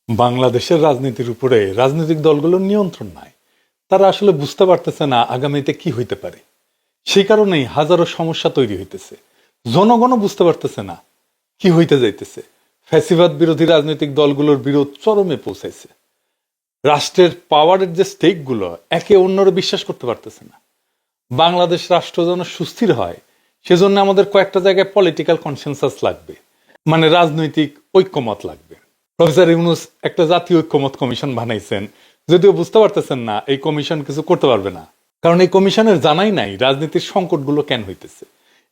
বাংলাদেশের রাজনীতির উপরে রাজনৈতিক দলগুলোর নিয়ন্ত্রণ নাই। তারা আসলে বুঝতে পারতেছে না আগামীতে কি হইতে পারে। সেই কারণেই হাজারো সমস্যা তৈরি হইতেছে। জনগণও বুঝতে পারতেছে না কি হইতে যাইতেছে। ফ্যাসিবাদ বিরোধী রাজনৈতিক দলগুলোর বিরোধ চরমে পৌঁছাইছে। রাষ্ট্রের পাওয়ারের যে স্টেকগুলো একে অন্যরা বিশ্বাস করতে পারতেছে না। বাংলাদেশ রাষ্ট্র যেন সুস্থির হয় সেজন্য আমাদের কয়েকটা জায়গায় পলিটিক্যাল কনসেনসাস লাগবে, মানে রাজনৈতিক ঐক্যমত লাগবে। প্রফেসর ইউনূস একটা জাতীয় ঐক্যমত কমিশন বানাইছেন, যদিও বুঝতে পারতেছেন না এই কমিশন কিছু করতে পারবে না, কারণ এই কমিশনের জানাই নাই রাজনীতির সংকটগুলো কেন হইতেছে।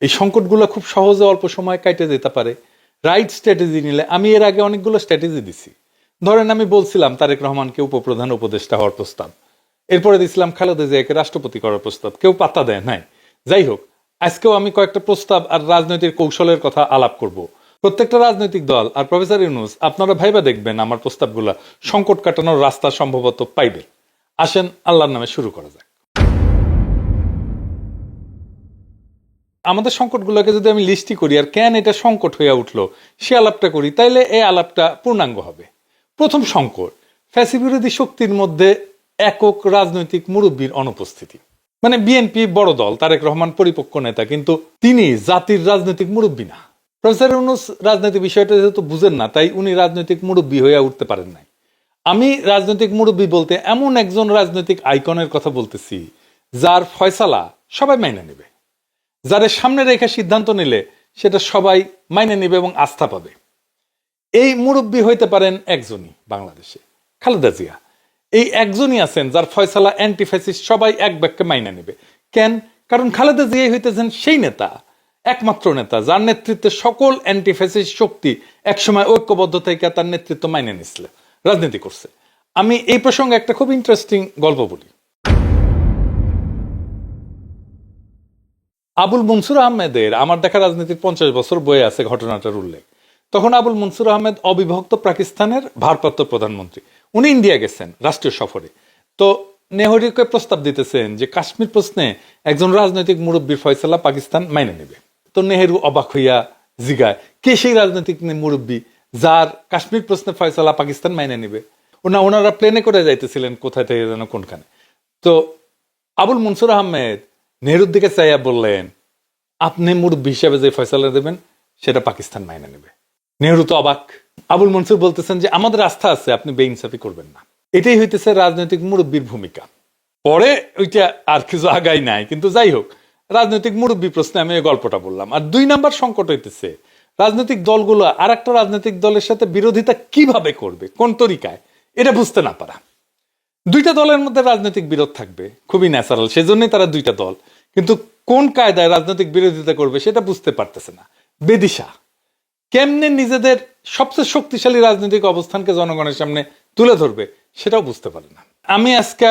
এই সংকটগুলো খুব সহজে অল্প সময় কাটে যেতে পারে রাইট স্ট্র্যাটেজি নিলে। আমি এর আগে অনেকগুলো স্ট্র্যাটেজি দিছি। ধরেন আমি বলছিলাম তারেক রহমানকে উপপ্রধান উপদেষ্টা হওয়ার প্রস্তাব, এরপরে দিছিলাম খালেদা জিয়াকে রাষ্ট্রপতি করার প্রস্তাব, কেউ পাত্তা দেয় নাই। যাই হোক, আজকেও আমি কয়েকটা প্রস্তাব আর রাজনৈতিক কৌশলের কথা আলাপ করব। প্রত্যেকটা রাজনৈতিক দল আর প্রফেসর ইউনূস আপনারা ভাইবা দেখবেন আমার প্রস্তাবগুলা সংকট কাটানোর রাস্তা সম্ভবত পাইবে। আসেন আল্লাহর নামে শুরু করা যাক। আমাদের সংকটগুলোকে যদি আমি লিস্টি করি আর কেন এটা সংকট হয়ে উঠলো সে আলাপটা করি, তাইলে এই আলাপটা পূর্ণাঙ্গ হবে। প্রথম সংকট, ফ্যাসিবিরোধী শক্তির মধ্যে একক রাজনৈতিক মুরব্বীর অনুপস্থিতি। মানে বিএনপি বড় দল, তারেক রহমান পরিপক্ক নেতা, কিন্তু তিনি জাতির রাজনৈতিক মুরব্বী না। প্রফেসর ইউনূস রাজনৈতিক বিষয়টা যেহেতু বুঝেন না, তাই উনি রাজনৈতিক মুরব্বী হয়ে উঠতে পারেন নাই। আমি রাজনৈতিক মুরব্বী বলতে এমন একজন রাজনৈতিক আইকনের কথা বলতেছি যার ফয়সালা সবাই মাইনে নেবে, যারে সামনে রেখে সিদ্ধান্ত নিলে সেটা সবাই মাইনে নেবে এবং আস্থা পাবে। এই মুরব্বী হইতে পারেন একজনই বাংলাদেশে, খালেদা জিয়া। এই একজনই আছেন যার ফয়সালা অ্যান্টিফ্যাসিস্ট সবাই এক বাক্যে মাইনে নেবে। কেন? কারণ খালেদা জিয়াই হইতেছেন সেই নেতা, একমাত্র নেতা যার নেতৃত্বে সকল অ্যান্টিফ্যাসিস্ট শক্তি একসময় ঐক্যবদ্ধ থেকে তার নেতৃত্ব মাইনে নিছিল, রাজনীতি করছে। আমি এই প্রসঙ্গে একটা খুব ইন্টারেস্টিং গল্প বলি। আবুল মনসুর আহমেদের আমার দেখা রাজনীতির 50 বছর বয়ে আছে ঘটনাটার উল্লেখ। তখন আবুল মনসুর আহমেদ অবিভক্ত পাকিস্তানের ভারপ্রাপ্ত প্রধানমন্ত্রী। উনি ইন্ডিয়া গেছেন রাষ্ট্রীয় সফরে। তো নেহরুকে প্রস্তাব দিতেছেন যে কাশ্মীর প্রশ্নে একজন রাজনৈতিক মুরব্বীর ফয়সালা পাকিস্তান মাইনে নেবে। তো নেহেরু অবাক হইয়া জিগায়, কে সেই রাজনৈতিক মুরব্বী যার কাশ্মীর প্রশ্নে ফয়সালা পাকিস্তান মাইনে নেবে? ওনারা প্লেনে করে যাইতেছিলেন কোথায় থেকে যেন কোনখানে। তো আবুল মনসুর আহমেদ নেহরুর দিকে চাইয়া বললেন, আপনি মুরব্বী হিসাবে যে ফয়সালা দেবেন সেটা পাকিস্তান মাইনে নেবে। নেহরু তো অবাক। আবুল মনসুর বলতেছেন যে আমাদের আস্থা আছে, আপনি বেইনসাফি করবেন না। এটাই হইতেছে রাজনৈতিক মুরব্বীর ভূমিকা। পরে ওইটা আর কিছু আগাই নাই, কিন্তু যাই হোক, রাজনৈতিক মুরব্বী প্রশ্নে আমি এই গল্পটা বললাম। আর 2 নাম্বার সংকট হইতেছে রাজনৈতিক দলগুলো আর একটা রাজনৈতিক দলের সাথে বিরোধিতা কিভাবে করবে, কোন তরিকায়, এটা বুঝতে না পারা। 2টা দলের মধ্যে রাজনৈতিক বিরোধ থাকবে, খুবই ন্যাচারাল, সেজন্যই তারা 2টা দল, কিন্তু কোন কায়দায় রাজনৈতিক বিরোধিতা করবে সেটা বুঝতে পারতেছে না। বেদিশা। কেমনে নিজেদের সবচেয়ে শক্তিশালী রাজনৈতিক অবস্থানকে জনগণের সামনে তুলে ধরবে সেটাও বুঝতে পারে না। আমি আজকে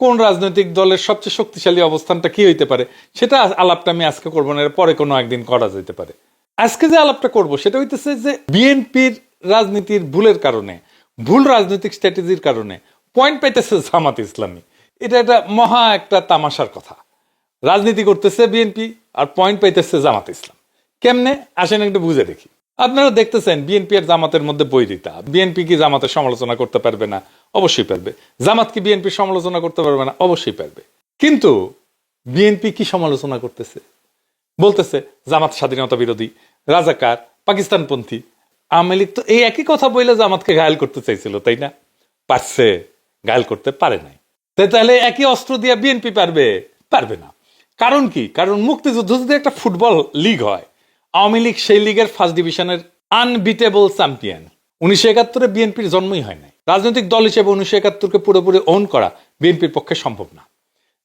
কোন রাজনৈতিক দলের সবচেয়ে শক্তিশালী অবস্থানটা কি হইতে পারে সেটা আলাপটা আমি আজকে করবো না, পরে কোনো একদিন করা যেতে পারে। আজকে যে আলাপটা করব সেটা হইতেছে যে বিএনপির রাজনীতির ভুলের কারণে, ভুল রাজনৈতিক স্ট্র্যাটেজির কারণে পয়েন্ট পাইতেছে জামাত ইসলামী। এটা একটা মহা একটা তামাশার কথা। রাজনীতি করতেছে বিএনপি আর পয়েন্ট পাইতেছে জামাত ইসলাম। কেমনে? আসেন একটু বুঝে দেখি। আপনারা দেখতেছেন বিএনপি আর জামাতের মধ্যে বৈরিতা। বিএনপি কি জামাতের সমালোচনা করতে পারবে না? অবশ্যই পারবে। জামাত কি বিএনপির সমালোচনা করতে পারবে না? অবশ্যই পারবে। কিন্তু বিএনপি কি সমালোচনা করতেছে? বলতেছে জামাত স্বাধীনতা বিরোধী, রাজাকার, পাকিস্তানপন্থী। আওয়ামী লীগ তো এই একই কথা বলে জামাতকে ঘায়েল করতে চাইছিল, তাই না? পারছে? ঘায়েল করতে পারে নাই। তাহলে একই অস্ত্র দিয়ে বিএনপি পারবে? পারবে না। কারণ কি? কারণ মুক্তিযুদ্ধ যদি একটা ফুটবল লিগ হয়, আওয়ামী লীগ সেই লিগের ফার্স্ট ডিভিশনের আনবিটেবল চ্যাম্পিয়ন। 1971 বিএনপির জন্মই হয় নাই। রাজনৈতিক দল হিসেবে 1971কে পুরোপুরি ওন করা বিএনপির পক্ষে সম্ভব না।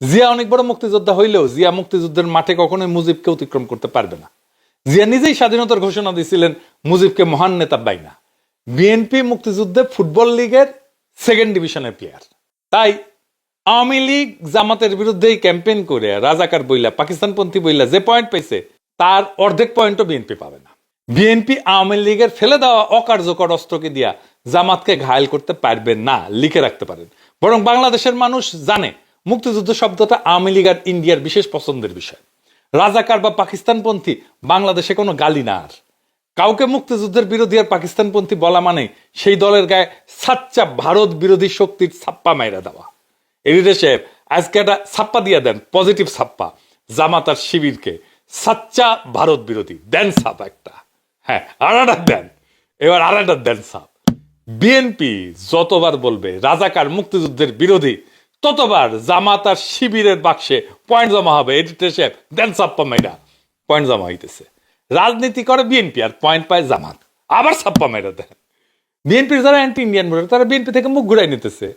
জিয়া অনেক বড় মুক্তিযোদ্ধা হইলেও জিয়া মুক্তিযুদ্ধের মাঠে কখনোই মুজিবকে অতিক্রম করতে পারবে না। জিয়া নিজেই স্বাধীনতার ঘোষণা দিয়েছিলেন মুজিবকে মহান নেতা বাইনা। বিএনপি মুক্তিযুদ্ধে ফুটবল লিগের সেকেন্ড ডিভিশনের প্লেয়ার। তাই আওয়ামী লীগ জামাতের বিরুদ্ধেই ক্যাম্পেইন করে রাজাকার বইলা, পাকিস্তানপন্থী বইলা যে পয়েন্ট পাইছে তার অর্ধেক পয়েন্টও বিএনপি পাবে না। বিএনপি আওয়ামী লীগের ফেলে দেওয়া অকার্যকর অস্ত্রকে দিয়া জামাতকে ঘায়েল করতে পারবে না, লিখে রাখতে পারেন। বরং বাংলাদেশের মানুষ জানে মুক্তিযুদ্ধ শব্দটা আওয়ামী লীগ আর ইন্ডিয়ার বিশেষ পছন্দের বিষয়। রাজাকার বা পাকিস্তানপন্থী বাংলাদেশে কোনো গালি না। আর কাউকে মুক্তিযুদ্ধের বিরোধী আর পাকিস্তানপন্থী বলা মানে সেই দলের গায়ে সাচ্চা ভারত বিরোধী শক্তির ছাপ্পা মাইরা দেওয়া। এডিটর সাহেব আজকে একটা ছাপ্পা দিয়ে দেন, পজিটিভ ছাপ্পা, জামাত আর শিবিরকে সাচ্চা ভারত বিরোধী দেন ছাপ একটা। হ্যাঁ, আর একটা দেন, এবার আর একটা দেন ছাপ। বিএনপি যতবার বলবে রাজাকার মুক্তিযুদ্ধের বিরোধী, ততবার জামাত আর শিবিরের বাক্সে পয়েন্ট জমা হবে। এডিটর সাহেব দেন ছাপ্পা মাইরা, পয়েন্ট জমা হইতেছে। রাজনীতি করে বিএনপি আর পয়েন্ট পায় জামাত, আবার ছাপ্পা মাইরা দেন। বিএনপির যারা অ্যান্টি ইন্ডিয়ান ভোটার তারা বিএনপি থেকে মুখ ঘুরাই নিতেছে।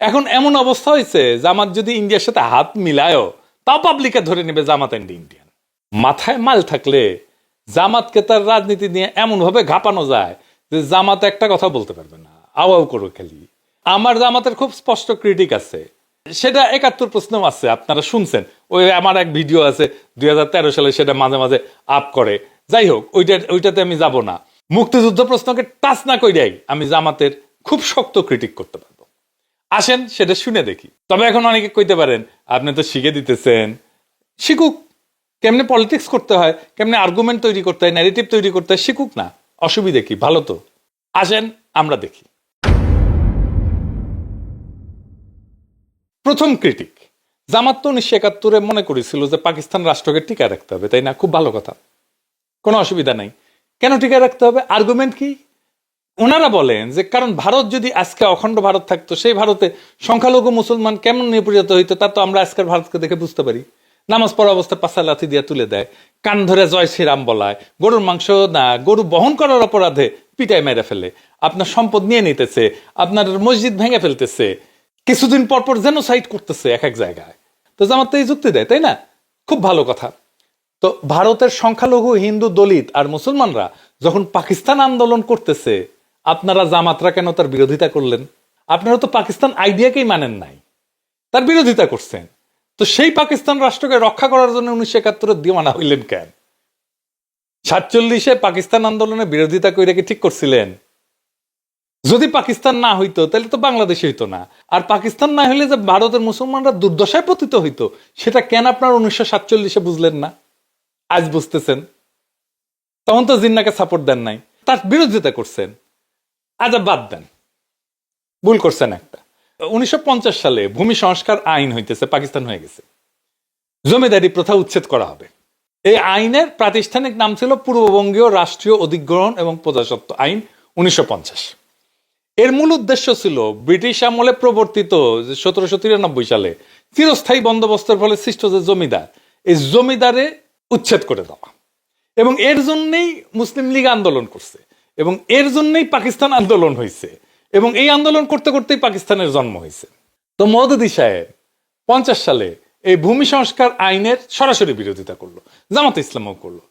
এখন এমন অবস্থা হয়েছে জামাত যদি ইন্ডিয়ার সাথে হাত মিলায়ও তাও পাবলিকে ধরে নেবে জামাত অ্যান্টি ইন্ডিয়ান। মাথায় মাল থাকলে জামাতকে তার রাজনীতি নিয়ে এমন ভাবে ঘাপানো যায় যে জামাত একটা কথা বলতে পারবে না, আওয়াও করো খালি। আমার জামাতের খুব স্পষ্ট ক্রিটিক আছে, সেটা ৭১ প্রশ্নও আছে, আপনারা শুনছেন। ওই আমার এক ভিডিও আছে ২০১৩ সালে, সেটা মাঝে মাঝে আপ করে। যাই হোক, ওইটাতে আমি যাব না। মুক্তিযুদ্ধ প্রশ্নকে টাচ না কইরাই আমি জামাতের খুব শক্ত ক্রিটিক করতে পারবো। আসেন সেটা শুনে দেখি। তবে এখন অনেকে কইতে পারেন আপনি তো শিখে দিতেছেন, শিখুক, কেমনে পলিটিক্স করতে হয়, কেমনে আর্গুমেন্ট তৈরি করতে হয়, ন্যারেটিভ তৈরি করতে হয়, শিখুক না, অসুবিধে কি, ভালো তো। আসেন আমরা দেখি। প্রথম ক্রিটিক, জামাত তো ১৯৭১ মনে করেছিল যে পাকিস্তান রাষ্ট্রকে টিকায় রাখতে হবে, তাই না? খুব ভালো কথা, কোনো অসুবিধা নাই। কেন টিকায় রাখতে হবে? আর্গুমেন্ট কি? ওনারা বলেন যে কারণ ভারত যদি আজকে অখণ্ড ভারত থাকতো, সেই ভারতে সংখ্যালঘু মুসলমান কেমন নিপীড়িত হইতো তা তো আমরা আজকের ভারতকে দেখে বুঝতে পারি। নামাজ পড়া অবস্থায় পাশা লাথি দিয়ে তুলে দেয়, কান ধরে জয় শ্রীরাম বলায়, গরুর মাংস না গরু বহন করার অপরাধে পিটায় মেরে ফেলে, আপনার সম্পদ নিয়ে নিতেছে, আপনার মসজিদ ভেঙে ফেলতেছে, কিছুদিন পর পর জেনোসাইড করতেছে এক এক জায়গায়। তো জামাত তো এই যুক্তি দেয়, তাই না? খুব ভালো কথা। তো ভারতের সংখ্যালঘু হিন্দু, দলিত আর মুসলমানরা যখন পাকিস্তান আন্দোলন করতেছে, আপনারা জামাতরা কেন তার বিরোধিতা করলেন? আপনারা তো পাকিস্তান আইডিয়াকেই মানেন নাই, তার বিরোধিতা করছেন। তো সেই পাকিস্তান রাষ্ট্রকে রক্ষা করার জন্য ১৯৭১ দিওয়ানা হইলেন কেন? ৪৭ পাকিস্তান আন্দোলনের বিরোধিতা করে কি ঠিক করছিলেন? যদি পাকিস্তান না হইতো তাহলে তো বাংলাদেশ হইতো না। আর পাকিস্তান না হইলে যে ভারতের মুসলমানরা দুর্দশায় পতিত হইতো, সেটা কেন আপনার ১৯৪৭ বুঝলেন না? আজ বুঝতেছেন। তখন তো জিন্নাকে সাপোর্ট দেন নাই, তার বিরোধিতা করছেন। আজ বাদ দেন, ভুল করছেন একটা। ১৯৫০ সালে ভূমি সংস্কার আইন হইতেছে, পাকিস্তান হয়ে গেছে, জমিদারি প্রথা উচ্ছেদ করা হবে। এই আইনের প্রাতিষ্ঠানিক নাম ছিল পূর্ববঙ্গীয় রাষ্ট্রীয় অধিগ্রহণ এবং প্রজাস্বত্ব আইন ১৯৫০। এর মূল উদ্দেশ্য ছিল ব্রিটিশ আমলে প্রবর্তিত ১৭৯৩ সালে চিরস্থায়ী বন্দোবস্তের ফলে সৃষ্ট যে জমিদার, এই জমিদারে উচ্ছেদ করে দেওয়া। এবং এর জন্যই মুসলিম লীগ আন্দোলন করছে, এবং এর জন্যই পাকিস্তান আন্দোলন হয়েছে, এবং এই আন্দোলন করতে করতেই পাকিস্তানের জন্ম হয়েছে। তো মওদুদী সাহেব ৫০ সালে এই ভূমি সংস্কার আইনের সরাসরি বিরোধিতা করলো, জামাত ইসলামও করলো।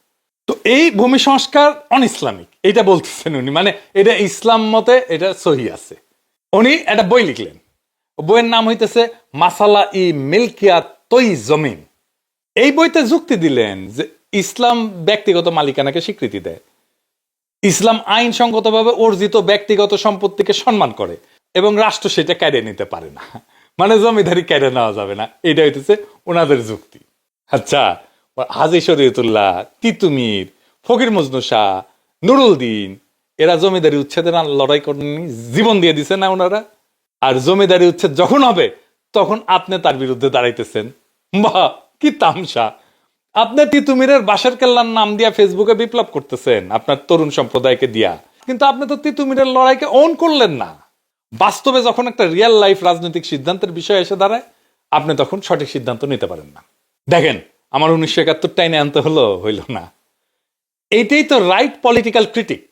তো এই ভূমি সংস্কার অন ইসলামিক এটা বলতেছেন উনি, মানে এটা ইসলাম মতে এটা সহি আছে। উনি একটা বই লিখলেন, বইয়ের নাম হইতেছে মাসালা ই মিল্কিয়া তৈ জমিন। এই বইতে যুক্তি দিলেন যে ইসলাম ব্যক্তিগত মালিকানাকে স্বীকৃতি দেয়, ইসলাম আইনসঙ্গতভাবে অর্জিত ব্যক্তিগত সম্পত্তিকে সম্মান করে, এবং রাষ্ট্র সেটা কেড়ে নিতে পারে না, মানে জমিদারি কেড়ে নেওয়া যাবে না। এটা হইতেছে ওনাদের যুক্তি। আচ্ছা, হাজী শরীয়তুল্লাহ, তিতুমির, ফকির মজনু শাহ, নুরুল দিন, এরা জমিদারি উচ্ছেদের লড়াই করেননি? জীবন দিয়ে দিছে না ওনারা? আর জমিদারি উচ্ছেদ যখন হবে তখন আপনি তার বিরুদ্ধে দাঁড়াইতেছেন। বাহ, কি তামসা! আপনি তিতুমিরের বাঁশের কেল্লার নাম দিয়া ফেসবুকে বিপ্লব করতেছেন আপনার তরুণ সম্প্রদায়কে দিয়া, কিন্তু আপনি তো তিতুমিরের লড়াইকে অন করলেন না। বাস্তবে যখন একটা রিয়েল লাইফ রাজনৈতিক সিদ্ধান্তের বিষয় এসে দাঁড়ায়, আপনি তখন সঠিক সিদ্ধান্ত নিতে পারেন না। দেখেন, আমার ১৯৭১ টাইনে আনতে হইল না। এইটাই তো রাইট পলিটিক্যাল ক্রিটিক।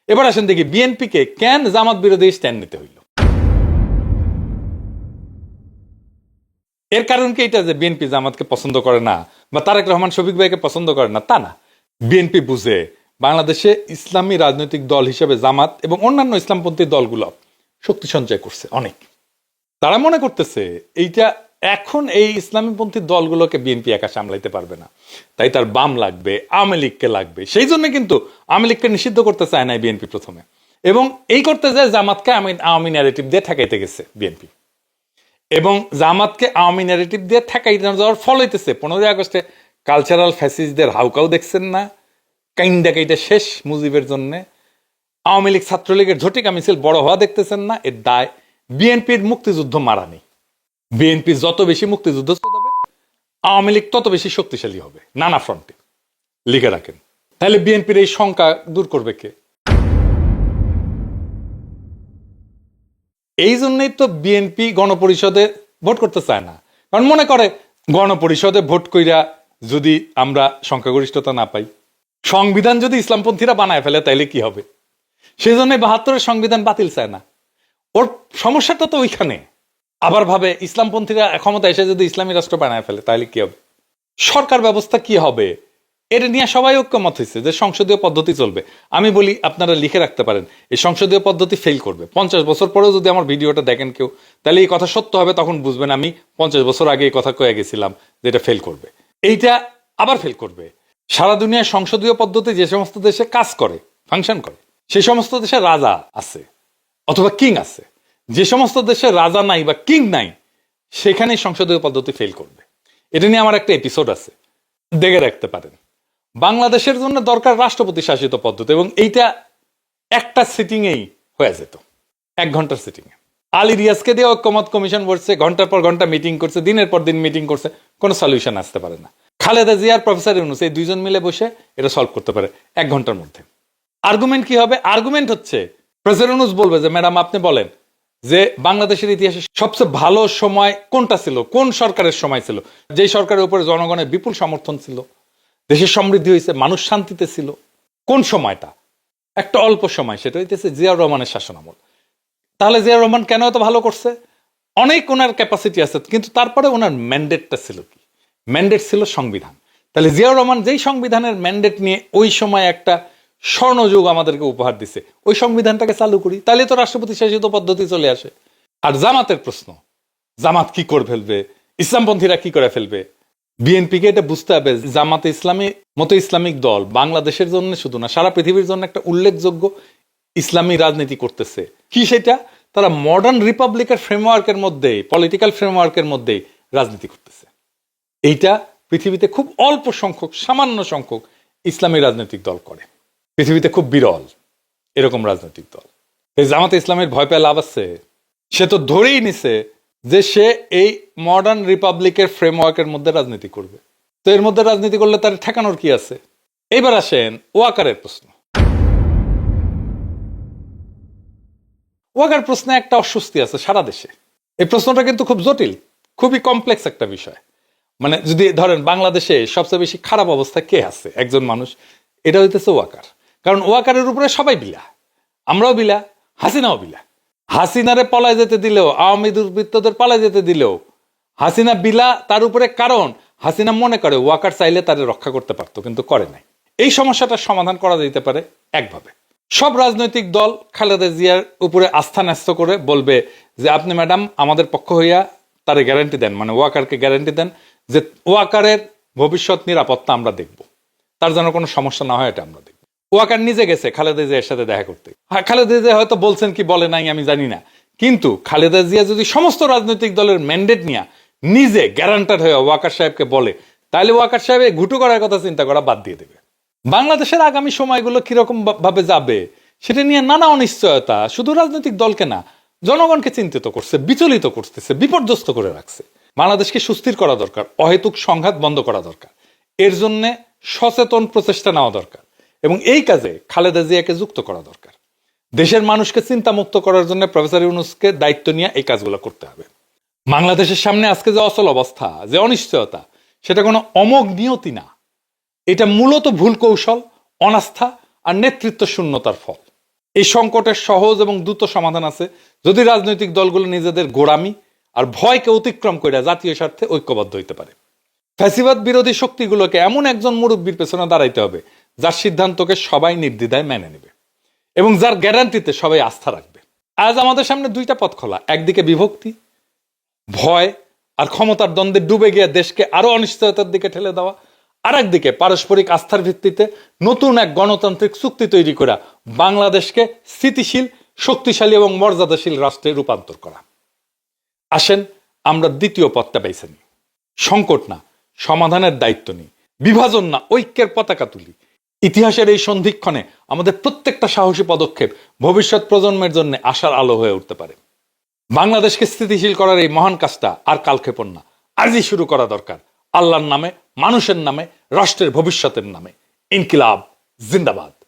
এবার আসেন দেখি বিএনপি কে কেন জামাত বিরোধী স্ট্যান্ড নিতে হইল। এর কারণ কি এটা যে বিএনপি জামাতকে পছন্দ করে না বা তারেক রহমান শফিক ভাইকে পছন্দ করে না? তা না। বিএনপি বুঝে বাংলাদেশে ইসলামী রাজনৈতিক দল হিসেবে জামাত এবং অন্যান্য ইসলামপন্থী দলগুলো শক্তি সঞ্চয় করছে অনেক। তারা মনে করতেছে এইটা এখন এই ইসলামীপন্থী দলগুলোকে বিএনপি একা সামলাইতে পারবে না, তাই তার বাম লাগবে, আওয়ামী লীগকে লাগবে। সেই জন্য কিন্তু আওয়ামী লীগকে নিষিদ্ধ করতে চায় না বিএনপি প্রথমে, এবং এই করতে যায় জামাতকে আওয়ামী ন্যারেটিভ দিয়ে ঠেকাইতে গেছে বিএনপি, এবং জামাতকে আওয়ামী ন্যারেটিভ দিয়ে ঠেকাইতে যাওয়ার ফল হইতেছে 15ই আগস্টে কালচারাল ফ্যাসিস্টদের হাউকাউ দেখছেন না? কাইন্ডা কাইটা শেষ মুজিবের জন্য। আওয়ামী লীগ ছাত্রলীগের ঝটিকা মিছিল বড় হওয়া দেখতেছেন না, এর দায় বিএনপির মুক্তিযুদ্ধ মারা নেই। বিএনপি যত বেশি মুক্তিযুদ্ধ চালাবে, আওয়ামী লীগ তত বেশি শক্তিশালী হবে নানা ফ্রন্টে। লিখে রাখেন। তাহলে বিএনপির এই শঙ্কা দূর করবে কে? এই জন্যই তো বিএনপি গণপরিষদে ভোট করতে চায় না, কারণ মনে করে গণপরিষদে ভোট কইরা যদি আমরা সংখ্যাগরিষ্ঠতা না পাই, সংবিধান যদি ইসলামপন্থীরা বানায় ফেলে তাইলে কি হবে। সেই জন্য 72-এর সংবিধান বাতিল চায় না। ওর সমস্যাটা তো ওইখানে। আবার ভাবে ইসলামপন্থীরা ক্ষমতা এসে যদি ইসলামী রাষ্ট্র বানায় ফেলে তাহলে কি হবে, সরকার ব্যবস্থা কি হবে। এটা নিয়ে সবাই ঐক্যমত হয়েছে যে সংসদীয় পদ্ধতি চলবে। আমি বলি আপনারা লিখে রাখতে পারেন, এই সংসদীয় পদ্ধতি ফেল করবে। 50 বছর পরেও যদি আমার ভিডিওটা দেখেন কেউ, তাহলে এই কথা সত্য হবে, তখন বুঝবেন আমি 50 বছর আগে এই কথা কয়ে গেছিলাম যে এটা ফেল করবে। এইটা আবার ফেল করবে। সারা দুনিয়ায় সংসদীয় পদ্ধতি যে সমস্ত দেশে কাজ করে, ফাংশন করে, সেই সমস্ত দেশে রাজা আছে অথবা কিং আছে। যে সমস্ত দেশে রাজা নাই বা কিং নাই, সেখানেই সংসদীয় পদ্ধতি ফেল করবে। এটা নিয়ে আমার একটা এপিসোড আছে, দেখে রাখতে পারেন। বাংলাদেশের জন্য দরকার রাষ্ট্রপতি শাসিত পদ্ধতি, এবং এইটা একটা সিটিংয়েই হয়ে যেত, 1 ঘন্টার সিটিংয়ে। আলী রিয়াজকে দিয়ে ঐক্যমত কমিশন বসছে, ঘন্টার পর ঘন্টা মিটিং করছে, দিনের পর দিন মিটিং করছে, কোনো সলিউশন আসতে পারে না। খালেদা জিয়ার প্রফেসর ইউনূস, এই দুইজন মিলে বসে এটা সলভ করতে পারে 1 ঘন্টার মধ্যে। আর্গুমেন্ট কি হবে? আর্গুমেন্ট হচ্ছে প্রফেসর ইউনূস বলবে যে ম্যাডাম আপনি বলেন যে বাংলাদেশের ইতিহাসে সবচেয়ে ভালো সময় কোনটা ছিল, কোন সরকারের সময় ছিল, যেই সরকারের উপরে জনগণের বিপুল সমর্থন ছিল, দেশের সমৃদ্ধি হয়েছে, মানুষ শান্তিতে ছিল। কোন সময়টা? একটা অল্প সময়, সেটা হইতেছে জিয়াউর রহমানের শাসনামল। তাহলে জিয়াউর রহমান কেন এত ভালো করছে? অনেক ওনার ক্যাপাসিটি আছে, কিন্তু তারপরে ওনার ম্যান্ডেটটা ছিল কি? ম্যান্ডেট ছিল সংবিধান। তাহলে জিয়াউর রহমান যেই সংবিধানের ম্যান্ডেট নিয়ে ওই সময় একটা স্বর্ণযুগ আমাদেরকে উপহার দিছে, ওই সংবিধানটাকে চালু করি, তাহলে তো রাষ্ট্রপতি শাসিত পদ্ধতি চলে আসে। আর জামাতের প্রশ্ন, জামাত কি করে ফেলবে, ইসলামপন্থীরা কি করে ফেলবে? বিএনপিকে এটা বুঝতে হবে, জামাতে ইসলামী মতো ইসলামিক দল বাংলাদেশের জন্য শুধু না, সারা পৃথিবীর জন্য একটা উল্লেখযোগ্য ইসলামী রাজনীতি করতেছে। কি সেটা? তারা মডার্ন রিপাবলিকের ফ্রেমওয়ার্কের মধ্যে, পলিটিক্যাল ফ্রেমওয়ার্কের মধ্যে রাজনীতি করতেছে। এইটা পৃথিবীতে খুব অল্প সংখ্যক, সামান্য সংখ্যক ইসলামী রাজনৈতিক দল করে। পৃথিবীতে খুব বিরল এরকম রাজনৈতিক দল। এই জামাতে ইসলামের ভয় পেয়ে লাভ আছে? সে তো ধরেই নিছে যে সে এই মডার্ন রিপাবলিকের ফ্রেমওয়ার্কের মধ্যে রাজনীতি করবে। তো এর মধ্যে রাজনীতি করলে তার ঠেকানোর কি আছে? এইবার আসেন ওয়াকারের প্রশ্ন। ওয়াকার প্রশ্নে একটা অস্বস্তি আছে সারা দেশে। এই প্রশ্নটা কিন্তু খুব জটিল, খুবই কমপ্লেক্স একটা বিষয়। মানে যদি ধরেন বাংলাদেশে সবচেয়ে বেশি খারাপ অবস্থা কে আছে, একজন মানুষ, এটা হইতেছে ওয়াকার। কারণ ওয়াকারের উপরে সবাই বিলা, আমরাও বিলা, হাসিনাও বিলা। হাসিনারে পলায় যেতে দিলেও, আওয়ামী দুর্বৃত্তদের পালায় যেতে দিলেও হাসিনা বিলা তার উপরে, কারণ হাসিনা মনে করে ওয়াকার চাইলে তারে রক্ষা করতে পারতো, কিন্তু করে নাই। এই সমস্যাটার সমাধান করা যেতে পারে একভাবে। সব রাজনৈতিক দল খালেদা জিয়ার উপরে আস্থা ন্যস্ত করে বলবে যে আপনি ম্যাডাম আমাদের পক্ষ হইয়া তারে গ্যারান্টি দেন, মানে ওয়াকারকে গ্যারান্টি দেন যে ওয়াকারের ভবিষ্যৎ নিরাপত্তা আমরা দেখব, তার যেন কোনো সমস্যা না হয় এটা আমরা দেখব। ওয়াকার নিজে গেছে খালেদা জিয়ার সাথে দেখা করতে। হ্যাঁ, খালেদা জিয়া হয়তো বলছেন কি বলে নাই আমি জানি না, কিন্তু খালেদা জিয়া যদি সমস্ত রাজনৈতিক দলের ম্যান্ডেট নিয়ে নিজে গ্যারান্টার হয়ে ওয়াকার সাহেবকে বলে, তাহলে ওয়াকার সাহেব ঘুটু করার কথা চিন্তা করা বাদ দিয়ে দেবে। বাংলাদেশের আগামী সময়গুলো কিরকম ভাবে যাবে সেটা নিয়ে নানা অনিশ্চয়তা শুধু রাজনৈতিক দলকে না, জনগণকে চিন্তিত করছে, বিচলিত করতেছে, বিপর্যস্ত করে রাখছে। বাংলাদেশকে সুস্থির করা দরকার, অহেতুক সংঘাত বন্ধ করা দরকার, এর জন্য সচেতন প্রচেষ্টা নেওয়া দরকার, এবং এই কাজে খালেদা জিয়াকে যুক্ত করা দরকার। দেশের মানুষকে চিন্তামুক্ত করার জন্য প্রফেসর ইউনূসকে দায়িত্ব নিয়ে এই কাজগুলো করতে হবে। বাংলাদেশের সামনে আজকে যে অচল অবস্থা, যে অনিশ্চয়তা, সেটা কোনো অমোঘ নিয়তি না, এটা মূলত ভুল কৌশল, অনাস্থা আর নেতৃত্ব শূন্যতার ফল। এই সংকটের সহজ এবং দ্রুত সমাধান আছে যদি রাজনৈতিক দলগুলো নিজেদের গোড়ামি আর ভয়কে অতিক্রম করে জাতীয় স্বার্থে ঐক্যবদ্ধ হইতে পারে। ফ্যাসিবাদ বিরোধী শক্তিগুলোকে এমন একজন মুরব্বীর পেছনে দাঁড়াইতে হবে যার সিদ্ধান্তকে সবাই নির্দ্বিধায় মেনে নেবে এবং যার গ্যারান্টিতে সবাই আস্থা রাখবে। আজ আমাদের সামনে দুইটা পথ খোলা, একদিকে বিভক্তি, ভয় আর ক্ষমতার দ্বন্দ্বে ডুবে গিয়ে দেশকে আরো অনিশ্চয়তার দিকে ঠেলে দেওয়া, আর একদিকে পারস্পরিক আস্থার ভিত্তিতে নতুন এক গণতান্ত্রিক চুক্তি তৈরি করা বাংলাদেশকে স্থিতিশীল, শক্তিশালী এবং মর্যাদাশীল রাষ্ট্রে রূপান্তর করা। আসেন আমরা দ্বিতীয় পথটা বেছে নিই। সংকট না, সমাধানের দায়িত্ব নিই। বিভাজন না, ঐক্যের পতাকা তুলি। ইতিহাসের এই সন্ধিক্ষণে আমাদের প্রত্যেকটা সাহসী পদক্ষেপ ভবিষ্যৎ প্রজন্মের জন্য আশার আলো হয়ে উঠতে পারে। বাংলাদেশকে স্থিতিশীল করার এই মহান কাজটা আর কালক্ষেপণ না, আজই শুরু করা দরকার। আল্লাহর নামে, মানুষের নামে, রাষ্ট্রের ভবিষ্যতের নামে। ইনকিলাব জিন্দাবাদ।